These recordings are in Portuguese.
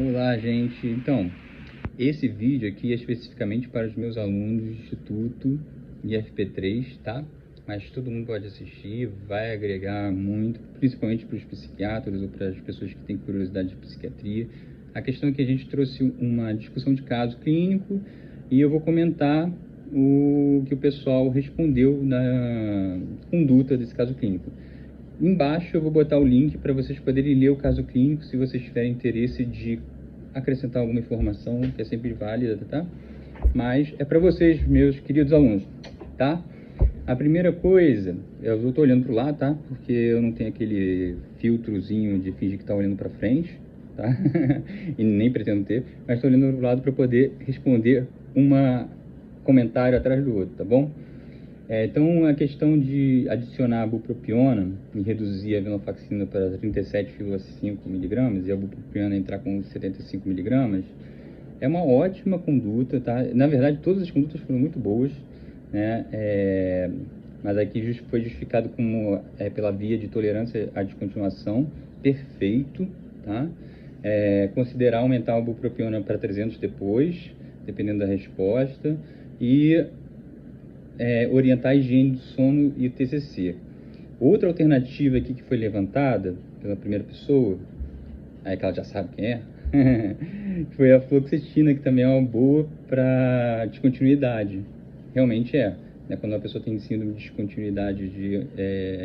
Olá, gente. Então, esse vídeo aqui é especificamente para os meus alunos do Instituto IFP3, tá? Mas todo mundo pode assistir, vai agregar muito, principalmente para os psiquiatras ou para as pessoas que têm curiosidade de psiquiatria. A questão é que a gente trouxe uma discussão de caso clínico e eu vou comentar o que o pessoal respondeu na conduta desse caso clínico. Embaixo eu vou botar o link para vocês poderem ler o caso clínico, se vocês tiverem interesse de acrescentar alguma informação, que é sempre válida, tá? Mas é para vocês, meus queridos alunos, tá? A primeira coisa, eu estou olhando para o lado, tá? Porque eu não tenho aquele filtrozinho de fingir que está olhando para frente, tá? E nem pretendo ter, mas estou olhando para o lado para poder responder um comentário atrás do outro, tá bom? Então, a questão de adicionar a bupropiona e reduzir a venlafaxina para 37,5 mg e a bupropiona entrar com 75 mg é uma ótima conduta, tá? Na verdade, todas as condutas foram muito boas, né? Mas aqui foi justificado como pela via de tolerância à descontinuação, perfeito, tá? Considerar aumentar a bupropiona para 300 depois, dependendo da resposta, e orientar a higiene do sono e o TCC. Outra alternativa aqui que foi levantada pela primeira pessoa, aí que ela já sabe quem é, foi a fluoxetina, que também é uma boa para descontinuidade. Realmente é. Né? Quando a pessoa tem síndrome de descontinuidade de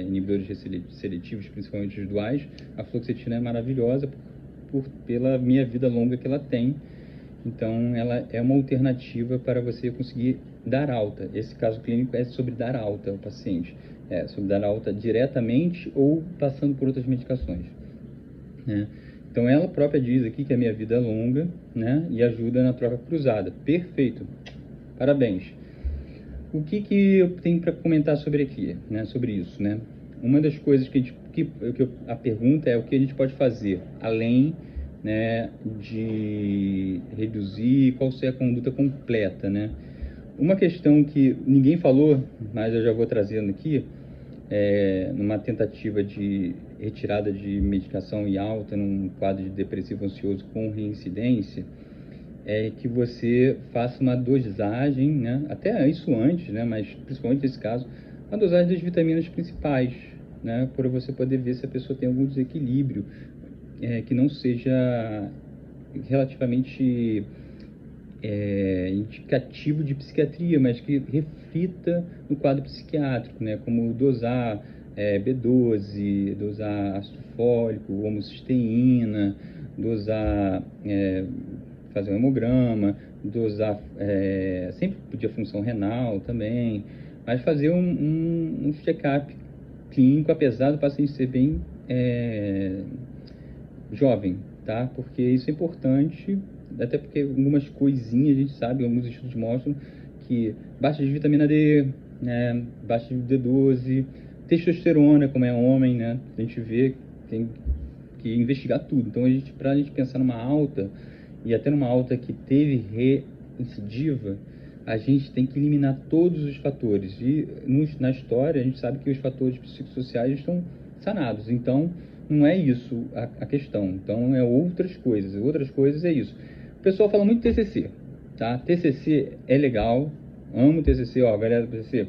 inibidores seletivos, principalmente os duais, a fluoxetina é maravilhosa pela minha vida longa que ela tem. Então, ela é uma alternativa para você conseguir dar alta. Esse caso clínico é sobre dar alta ao paciente. É sobre dar alta diretamente ou passando por outras medicações. Né? Então, ela própria diz aqui que a minha vida é longa, né? E ajuda na troca cruzada. Perfeito. Parabéns. O que eu tenho para comentar sobre aqui, né? Sobre isso, né? Uma das coisas a pergunta é o que a gente pode fazer, além, né, de reduzir, qual ser a conduta completa, né? Uma questão que ninguém falou, mas eu já vou trazendo aqui, numa tentativa de retirada de medicação e alta num quadro de depressivo ansioso com reincidência, é que você faça uma dosagem, né? Até isso antes, né? Mas principalmente nesse caso, uma dosagem das vitaminas principais, né? Para você poder ver se a pessoa tem algum desequilíbrio que não seja relativamente indicativo de psiquiatria, mas que reflita no quadro psiquiátrico, né? Como dosar B12, dosar ácido fólico, homocisteína, dosar, fazer um hemograma, dosar, sempre pedir a função renal também, mas fazer um check-up clínico, apesar do paciente ser bem jovem, tá? Porque isso é importante, até porque algumas coisinhas a gente sabe, alguns estudos mostram que baixa de vitamina D, né? Baixa de D12, testosterona, como é homem, né? A gente vê, tem que investigar tudo. Então, para a gente pensar numa alta, e até numa alta que teve reincidiva, a gente tem que eliminar todos os fatores. E na história, a gente sabe que os fatores psicossociais estão sanados. Então, não é isso a questão. Então, é outras coisas. Outras coisas é isso. O pessoal fala muito de TCC, tá? TCC é legal. Amo TCC, ó, galera do TCC,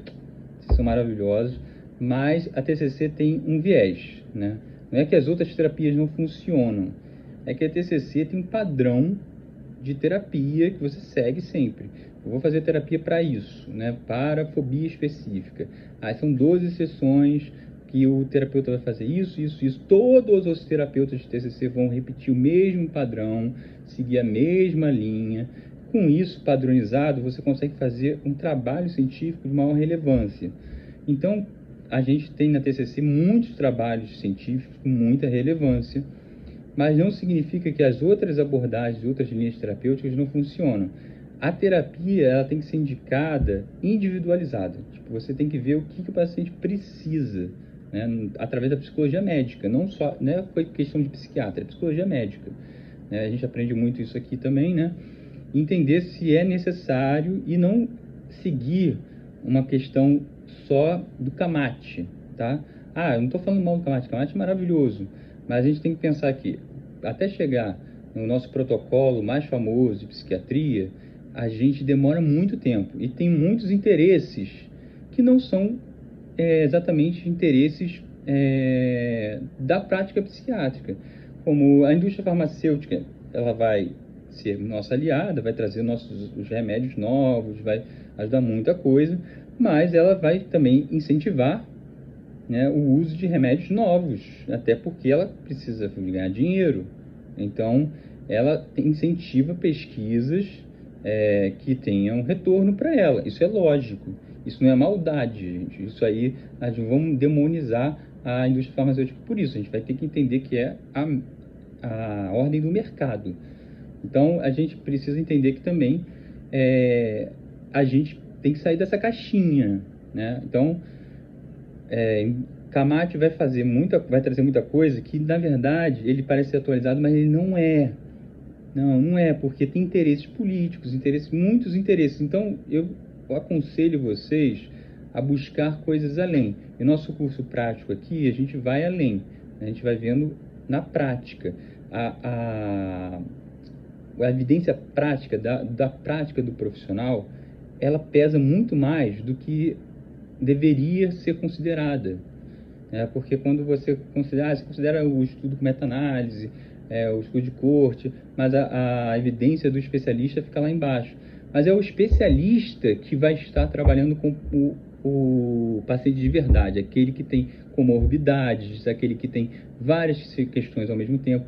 vocês são maravilhosos. Mas a TCC tem um viés, né? Não é que as outras terapias não funcionam. É que a TCC tem um padrão de terapia que você segue sempre. Eu vou fazer terapia para isso, né? Para fobia específica. Aí são 12 sessões que o terapeuta vai fazer isso, isso, isso. Todos os terapeutas de TCC vão repetir o mesmo padrão, seguir a mesma linha. Com isso padronizado, você consegue fazer um trabalho científico de maior relevância. Então, a gente tem na TCC muitos trabalhos científicos com muita relevância, mas não significa que as outras abordagens, outras linhas terapêuticas não funcionam. A terapia, ela tem que ser indicada individualizada. Tipo, você tem que ver o que o paciente precisa, né, através da psicologia médica. Não só, não é questão de psiquiatra, é psicologia médica. A gente aprende muito isso aqui também, né? Entender se é necessário e não seguir uma questão só do Camate, tá? Eu não estou falando mal do Camate é maravilhoso, mas a gente tem que pensar que até chegar no nosso protocolo mais famoso de psiquiatria, a gente demora muito tempo e tem muitos interesses que não são exatamente interesses da prática psiquiátrica. Como a indústria farmacêutica, ela vai ser nossa aliada, vai trazer os remédios novos, vai ajudar muita coisa, mas ela vai também incentivar, né, o uso de remédios novos, até porque ela precisa ganhar dinheiro. Então, ela incentiva pesquisas que tenham retorno para ela. Isso é lógico. Isso não é maldade, gente. Isso aí, a gente vamos demonizar a indústria farmacêutica por isso. A gente vai ter que entender que é a ordem do mercado. Então, a gente precisa entender que também a gente tem que sair dessa caixinha, né? Então, Camacho vai trazer muita coisa que, na verdade, ele parece ser atualizado, mas ele não é. Não é, porque tem interesses políticos, muitos interesses. Então, eu aconselho vocês a buscar coisas além. E nosso curso prático aqui, a gente vai além. A gente vai vendo na prática. A evidência prática, da prática do profissional, ela pesa muito mais do que deveria ser considerada. Porque quando você considera o estudo com meta-análise, o estudo de corte, mas a evidência do especialista fica lá embaixo. Mas é o especialista que vai estar trabalhando com o paciente de verdade, aquele que tem comorbidades, aquele que tem várias questões ao mesmo tempo.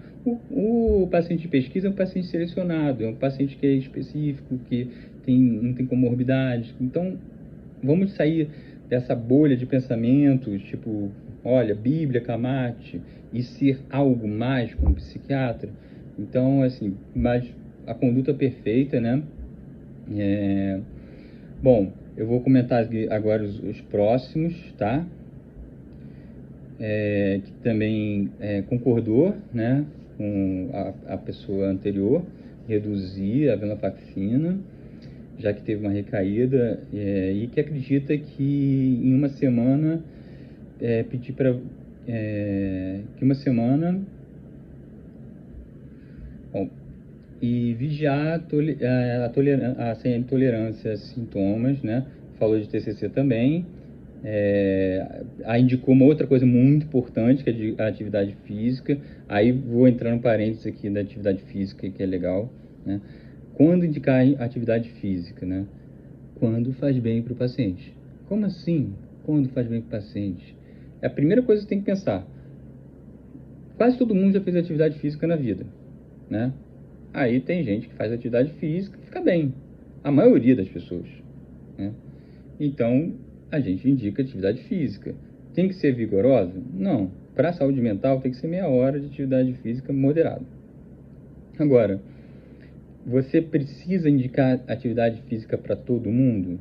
O paciente de pesquisa é um paciente selecionado, é um paciente que é específico, que não tem comorbidades. Então, vamos sair dessa bolha de pensamentos, tipo, olha, Bíblia, Camacho, e ser algo mais como psiquiatra. Então, assim, mas a conduta perfeita, né? Bom, eu vou comentar agora os próximos, tá? Que também concordou, né, com a pessoa anterior, reduzir a venlafaxina, já que teve uma recaída, e que acredita que em uma semana pedir para que uma semana e vigiar a intolerância a sintomas, né? Falou de TCC também. Aí indicou uma outra coisa muito importante, que é a atividade física. Aí vou entrar no parênteses aqui da atividade física, que é legal, né? Quando indicar atividade física, né? Quando faz bem para o paciente. Como assim? Quando faz bem para o paciente? É a primeira coisa que você tem que pensar. Quase todo mundo já fez atividade física na vida, né? Aí tem gente que faz atividade física e fica bem. A maioria das pessoas, né? Então, a gente indica atividade física. Tem que ser vigorosa? Não. Para a saúde mental, tem que ser meia hora de atividade física moderada. Agora, você precisa indicar atividade física para todo mundo?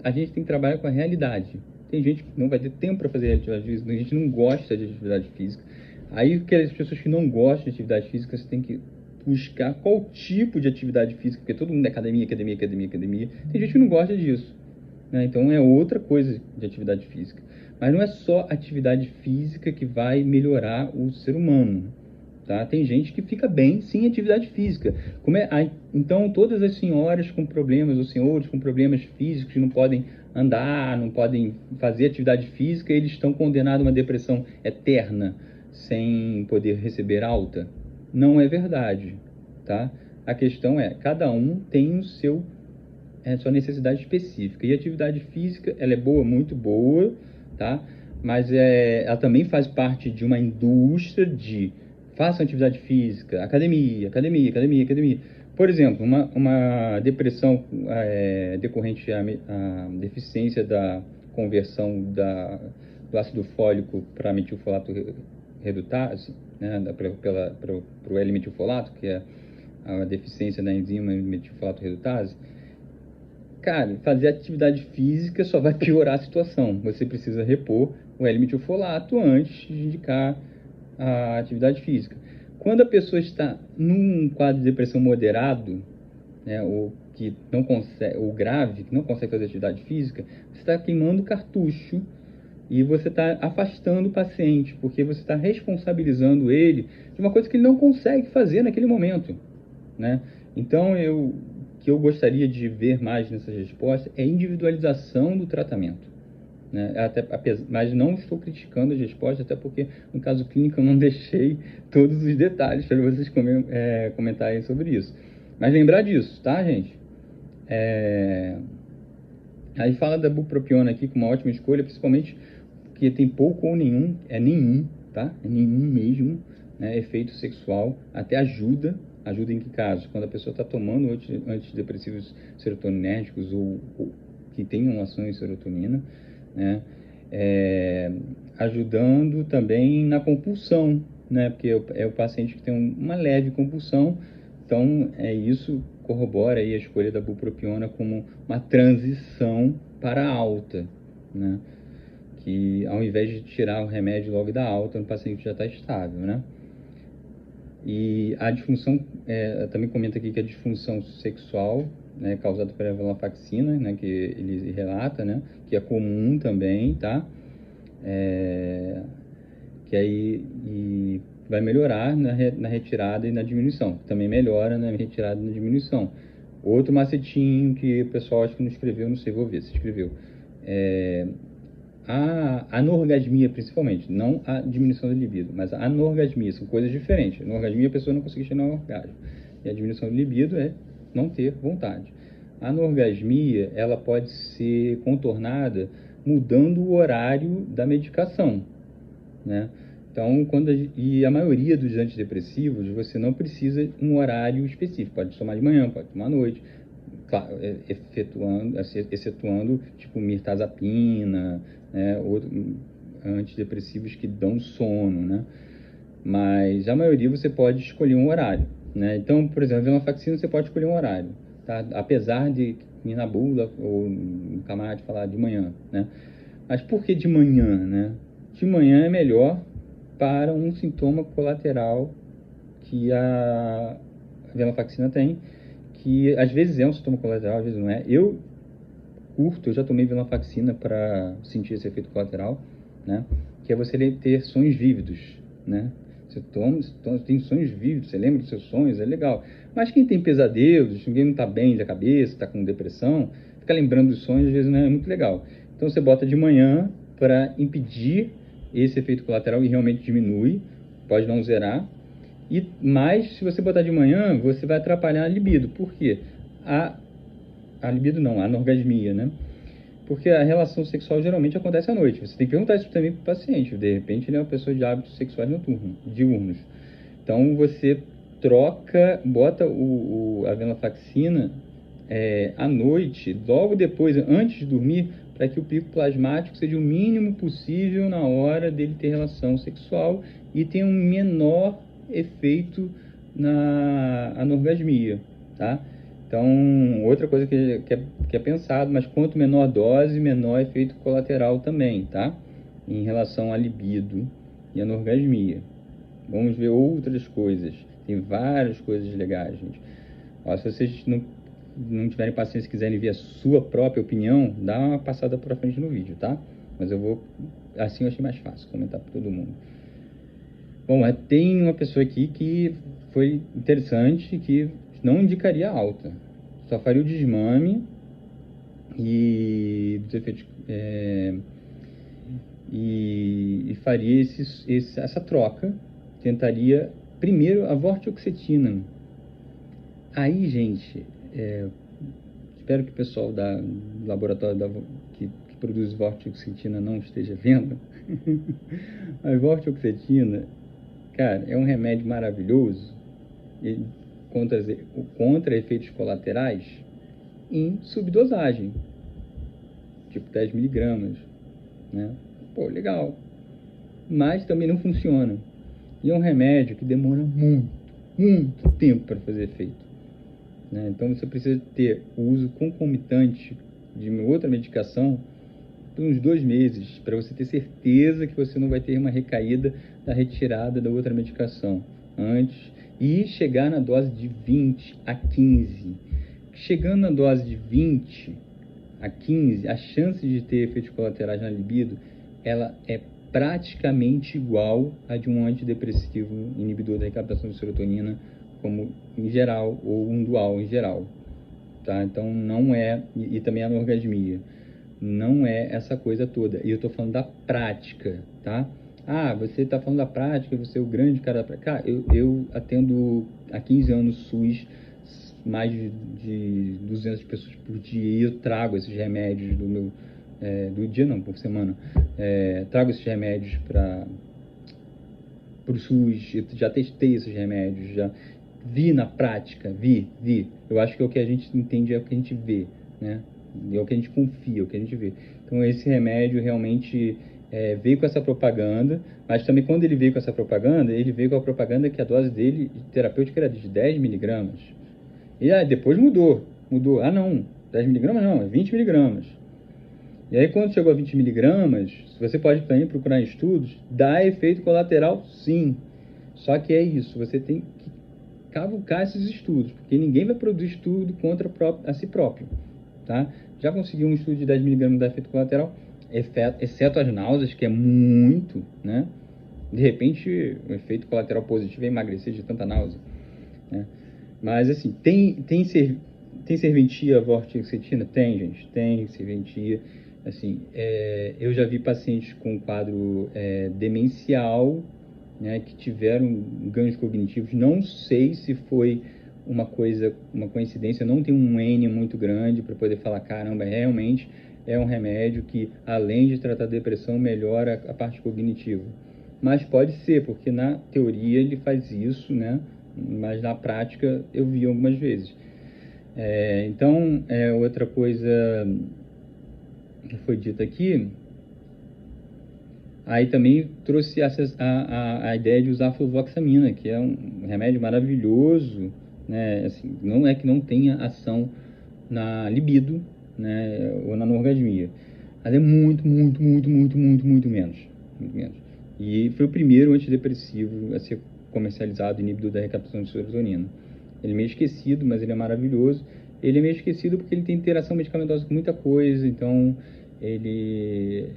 A gente tem que trabalhar com a realidade. Tem gente que não vai ter tempo para fazer atividade física, tem gente que não gosta de atividade física. Aí, aquelas pessoas que não gostam de atividade física, você tem que buscar qual tipo de atividade física, porque todo mundo é academia. Tem gente que não gosta disso, né? Então, é outra coisa de atividade física. Mas não é só atividade física que vai melhorar o ser humano, tá? Tem gente que fica bem sem atividade física. Então, todas as senhoras com problemas, ou senhores com problemas físicos, que não podem andar, não podem fazer atividade física, eles estão condenados a uma depressão eterna, sem poder receber alta? Não é verdade, tá? A questão é, cada um tem sua necessidade específica. E a atividade física, ela é boa, muito boa, tá? Mas ela também faz parte de uma indústria de façam atividade física, academia. Por exemplo, uma depressão decorrente à deficiência da conversão do ácido fólico para metilfolato redutase, né, para o L-metilfolato, que é a deficiência da enzima metilfolato redutase. Cara, fazer atividade física só vai piorar a situação. Você precisa repor o L-metilfolato antes de indicar a atividade física. Quando a pessoa está num quadro de depressão moderado, né, ou que não consegue, ou grave, que não consegue fazer atividade física, você está queimando cartucho E você está afastando o paciente, porque você está responsabilizando ele de uma coisa que ele não consegue fazer naquele momento, né? Então, o que eu gostaria de ver mais nessas respostas é individualização do tratamento, né? Mas não estou criticando as respostas, até porque no caso clínico eu não deixei todos os detalhes para vocês comentarem sobre isso. Mas lembrar disso, tá, gente? Aí fala da bupropiona aqui como uma ótima escolha, principalmente porque tem pouco ou nenhum, tá? É nenhum mesmo, né? Efeito sexual, até ajuda em que casos? Quando a pessoa está tomando antidepressivos serotoninérgicos ou que tenham ação em serotonina, né? Ajudando também na compulsão, né? Porque é o paciente que tem uma leve compulsão, então isso corrobora aí a escolha da bupropiona como uma transição para a alta, né? Que ao invés de tirar o remédio logo da alta, o paciente já está estável, né? E a disfunção, também comenta aqui que a disfunção sexual, né, causada pela venlafaxina, né, que ele relata, né, que é comum também, tá? Que aí vai melhorar na retirada e na diminuição. Também melhora na retirada e na diminuição. Outro macetinho que o pessoal acho que não escreveu, não sei, vou ver se escreveu. A anorgasmia, principalmente, não a diminuição da libido, mas a anorgasmia, são coisas diferentes. A anorgasmia, a pessoa não consegue chegar ao orgasmo. E a diminuição da libido é não ter vontade. A anorgasmia, ela pode ser contornada mudando o horário da medicação, né? Então, e a maioria dos antidepressivos, você não precisa um horário específico. Pode tomar de manhã, pode tomar à noite. Claro, excetuando tipo mirtazapina, né, antidepressivos que dão sono, né? Mas a maioria você pode escolher um horário, né? Então, por exemplo, a venlafaxina você pode escolher um horário, tá? Apesar de ir na bula ou no camarada falar de manhã, né? Mas por que de manhã, né? De manhã é melhor para um sintoma colateral que a venlafaxina tem, que às vezes é um sintoma colateral, às vezes não é. Eu já tomei venlafaxina para sentir esse efeito colateral, né? Que é você ter sonhos vívidos, né? Você tem sonhos vívidos, você lembra dos seus sonhos, é legal. Mas quem tem pesadelos, ninguém não está bem da cabeça, está com depressão, ficar lembrando dos sonhos às vezes não é muito legal. Então você bota de manhã para impedir esse efeito colateral e realmente diminui, pode não zerar. Mas se você botar de manhã, você vai atrapalhar a libido. Por quê? A libido não, a anorgasmia, né? Porque a relação sexual geralmente acontece à noite. Você tem que perguntar isso também para o paciente. De repente ele é uma pessoa de hábitos sexuais diurnos. Então você bota a venlafaxina à noite, logo depois, antes de dormir, para que o pico plasmático seja o mínimo possível na hora dele ter relação sexual e tenha um menor efeito na anorgasmia, tá? Então, outra coisa que é pensado, mas quanto menor dose, menor efeito colateral também, tá? Em relação à libido e anorgasmia. Vamos ver outras coisas. Tem várias coisas legais, gente. Ó, se vocês não tiverem paciência e quiserem ver a sua própria opinião, dá uma passada para frente no vídeo, tá? Mas assim eu achei mais fácil comentar para todo mundo. Bom, tem uma pessoa aqui que foi interessante, que não indicaria alta. Só faria o desmame e faria essa troca. Tentaria primeiro a vortioxetina. Aí, gente, espero que o pessoal do laboratório que produz vortioxetina não esteja vendo. A vortioxetina, cara, é um remédio maravilhoso contra efeitos colaterais em subdosagem, tipo 10 miligramas, né? Pô, legal. Mas também não funciona. E é um remédio que demora muito tempo para fazer efeito, né? Então você precisa ter o uso concomitante de uma outra medicação por uns 2 meses, para você ter certeza que você não vai ter uma recaída da retirada da outra medicação antes, e chegar na dose de 20 a 15. Chegando na dose de 20 a 15, a chance de ter efeitos colaterais na libido ela é praticamente igual a de um antidepressivo inibidor da recaptação de serotonina, como em geral, ou um dual em geral, tá? Então não é, e também a anorgasmia, não é essa coisa toda. E eu tô falando da prática, tá? Ah, você tá falando da prática, você é o grande cara da prática. Cara, eu atendo há 15 anos SUS, mais de 200 pessoas por dia, e eu trago esses remédios do meu, do dia não, por semana, trago esses remédios para o SUS, eu já testei esses remédios, já vi na prática, vi. Eu acho que é o que a gente entende, é o que a gente vê, né? É o que a gente confia, é o que a gente vê. Então esse remédio realmente veio com essa propaganda, mas também quando ele veio com essa propaganda, ele veio com a propaganda que a dose dele terapêutica era de 10 miligramas. E aí depois mudou. Ah não, 10 miligramas não, é 20 miligramas. E aí quando chegou a 20 miligramas, você pode também procurar em estudos, dá efeito colateral sim. Só que é isso, você tem que cavucar esses estudos, porque ninguém vai produzir estudo contra a si próprio, tá? Já conseguiu um estudo de 10 miligramas de efeito colateral, exceto as náuseas, que é muito, né? De repente, o efeito colateral positivo é emagrecer de tanta náusea, né? Mas, assim, tem serventia vortioxetina? Tem, gente, tem serventia. Assim, eu já vi pacientes com quadro demencial, né, que tiveram ganhos cognitivos. Não sei se foi uma coincidência, não tem um N muito grande para poder falar, caramba, realmente é um remédio que, além de tratar a depressão, melhora a parte cognitiva. Mas pode ser, porque na teoria ele faz isso, né? Mas na prática eu vi algumas vezes. Então, outra coisa que foi dita aqui, aí também trouxe a ideia de usar a fluvoxamina, que é um remédio maravilhoso, né? Assim, não é que não tenha ação na libido, né? Ou na anorgasmia, mas é muito menos. Muito menos. E foi o primeiro antidepressivo a ser comercializado, inibidor da recaptação de serotonina. Ele é meio esquecido, mas ele é maravilhoso. Ele é meio esquecido porque ele tem interação medicamentosa com muita coisa, então ele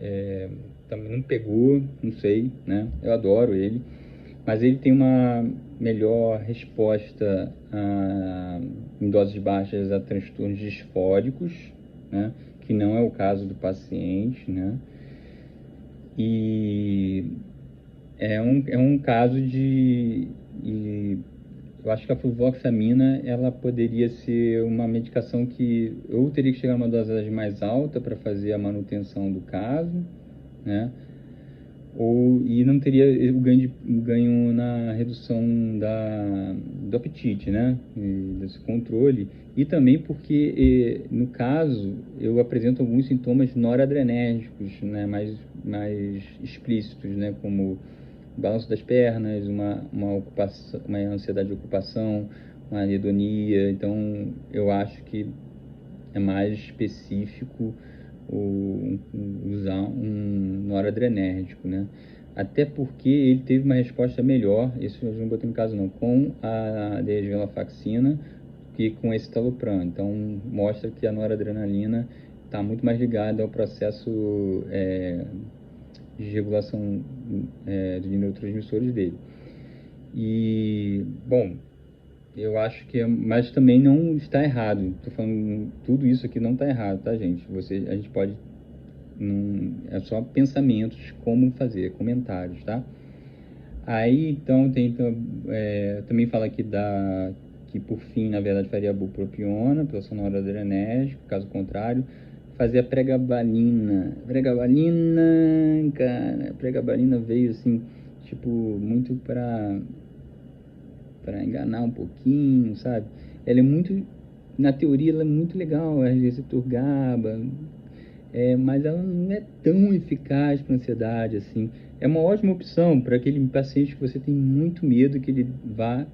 também não pegou, não sei, né? Eu adoro ele, mas ele tem uma melhor resposta em doses baixas a transtornos disfóricos, né? Que não é o caso do paciente, né? E é um caso eu acho que a fluvoxamina, ela poderia ser uma medicação que eu teria que chegar a uma dosagem mais alta para fazer a manutenção do caso, né? E não teria o ganho na redução do apetite, né? Desse controle. E também porque, no caso, eu apresento alguns sintomas noradrenérgicos, né? Mais explícitos, né? Como balanço das pernas, uma ansiedade de ocupação, uma anedonia. Então, eu acho que é mais específico usar um noradrenérgico, né? Até porque ele teve uma resposta melhor, isso eu não botei no caso não, com a desvenlafaxina que com esse citalopram. Então, mostra que a noradrenalina está muito mais ligada ao processo de regulação de neurotransmissores dele. E, bom, eu acho que mas também não está errado. Tô falando, tudo isso aqui não está errado, tá, gente? A gente pode, é só pensamentos, como fazer, comentários, tá? Aí, então, também fala aqui que, por fim, na verdade, faria a bupropiona, pela sonora adrenérgica, caso contrário, fazer a pregabalina. Cara, a pregabalina veio, assim, tipo, muito para enganar um pouquinho, sabe? Ela é muito, na teoria, ela é muito legal, é receptor GABA, mas ela não é tão eficaz para ansiedade, assim. É uma ótima opção para aquele paciente que você tem muito medo que ele vá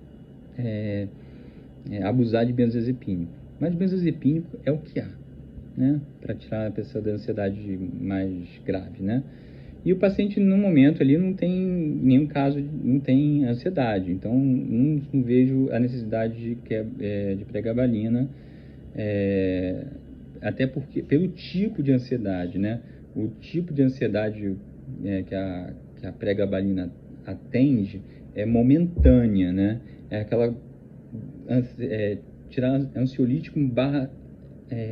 abusar de benzodiazepínico. Mas benzodiazepínico é o que há, né? Para tirar a pessoa da ansiedade mais grave, né? E o paciente, no momento ali, não tem nenhum caso, não tem ansiedade. Então, não vejo a necessidade de pregabalina, até porque, pelo tipo de ansiedade, né? O tipo de ansiedade que a pregabalina atende é momentânea, né? É aquela tirar ansiolítico barra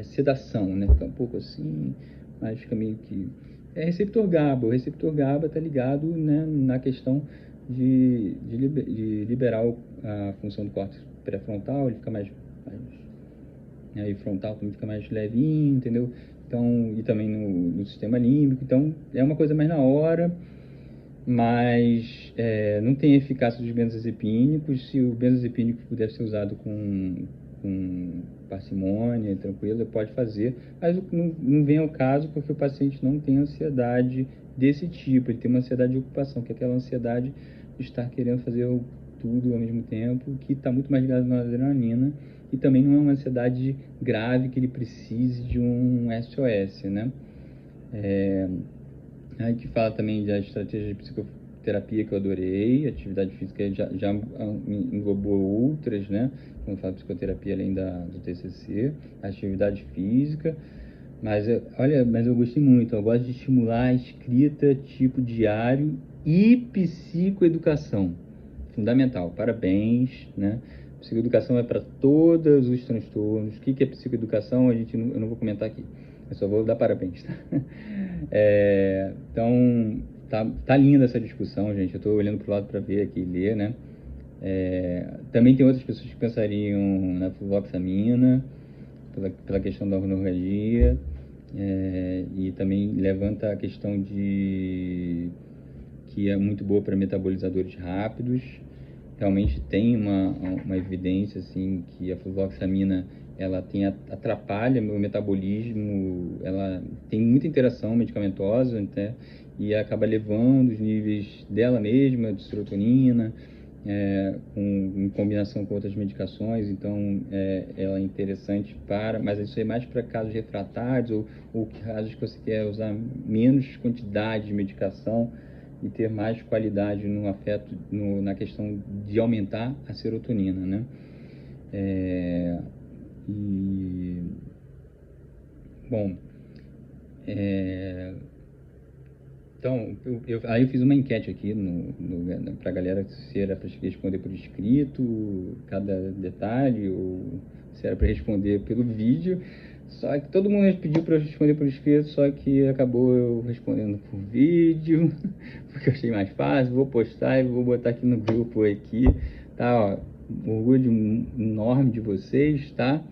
sedação, né? Fica um pouco assim, mas fica meio que... É receptor GABA. O receptor GABA está ligado, né, na questão de liberar a função do córtex pré-frontal, ele fica mais aí frontal também fica mais levinho, entendeu? Então, e também no sistema límbico. Então, é uma coisa mais na hora, mas não tem eficácia dos benzodiazepínicos. Se o benzodiazepínico puder ser usado com parcimônia, tranquilo, pode fazer, mas não vem ao caso porque o paciente não tem ansiedade desse tipo, ele tem uma ansiedade de ocupação, que é aquela ansiedade de estar querendo fazer tudo ao mesmo tempo, que está muito mais ligado na adrenalina, e também não é uma ansiedade grave que ele precise de um SOS, né? A gente fala também da estratégia de psicoterapia que eu adorei, atividade física já englobou outras, né? Quando eu falo psicoterapia além do TCC, atividade física, mas eu gostei muito, eu gosto de estimular a escrita tipo diário e psicoeducação, fundamental, parabéns, né? Psicoeducação é para todos os transtornos. O que é psicoeducação? Eu não vou comentar aqui, eu só vou dar parabéns, tá? Então, tá linda essa discussão, gente. Eu estou olhando para o lado para ver aqui e ler, né? Também tem outras pessoas que pensariam na fluvoxamina, pela questão da ornorragia, e também levanta a questão que é muito boa para metabolizadores rápidos. Realmente tem uma evidência assim, que a fluvoxamina ela atrapalha meu metabolismo, ela tem muita interação medicamentosa, né, e acaba elevando os níveis dela mesma, de serotonina, em combinação com outras medicações. Então ela é interessante mas isso é mais para casos refratários ou casos que você quer usar menos quantidade de medicação e ter mais qualidade no afeto, na questão de aumentar a serotonina, né? Bom, então, aí eu fiz uma enquete aqui para a galera se era para responder por escrito, cada detalhe, ou se era para responder pelo vídeo. Só que todo mundo pediu para eu responder por escrito, só que acabou eu respondendo por vídeo, porque eu achei mais fácil. Vou postar e vou botar aqui no grupo aqui, tá? Ó, orgulho enorme de vocês, tá?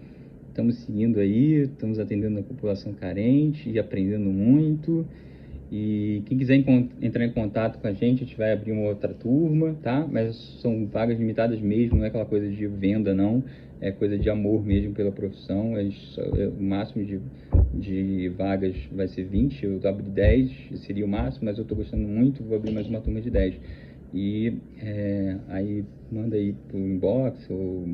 Estamos seguindo aí, estamos atendendo a população carente e aprendendo muito. E quem quiser entrar em contato com a gente vai abrir uma outra turma, tá? Mas são vagas limitadas mesmo, não é aquela coisa de venda, não. É coisa de amor mesmo pela profissão. O máximo de vagas vai ser 20, eu abro 10, seria o máximo, mas eu estou gostando muito, vou abrir mais uma turma de 10. E aí manda aí pro inbox ou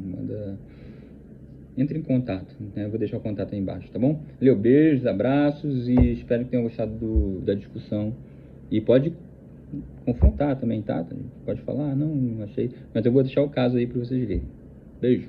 entre em contato, né? Eu vou deixar o contato aí embaixo, tá bom? Valeu, beijos, abraços e espero que tenham gostado da discussão. E pode confrontar também, tá? Pode falar, não achei. Mas eu vou deixar o caso aí para vocês lerem. Beijo.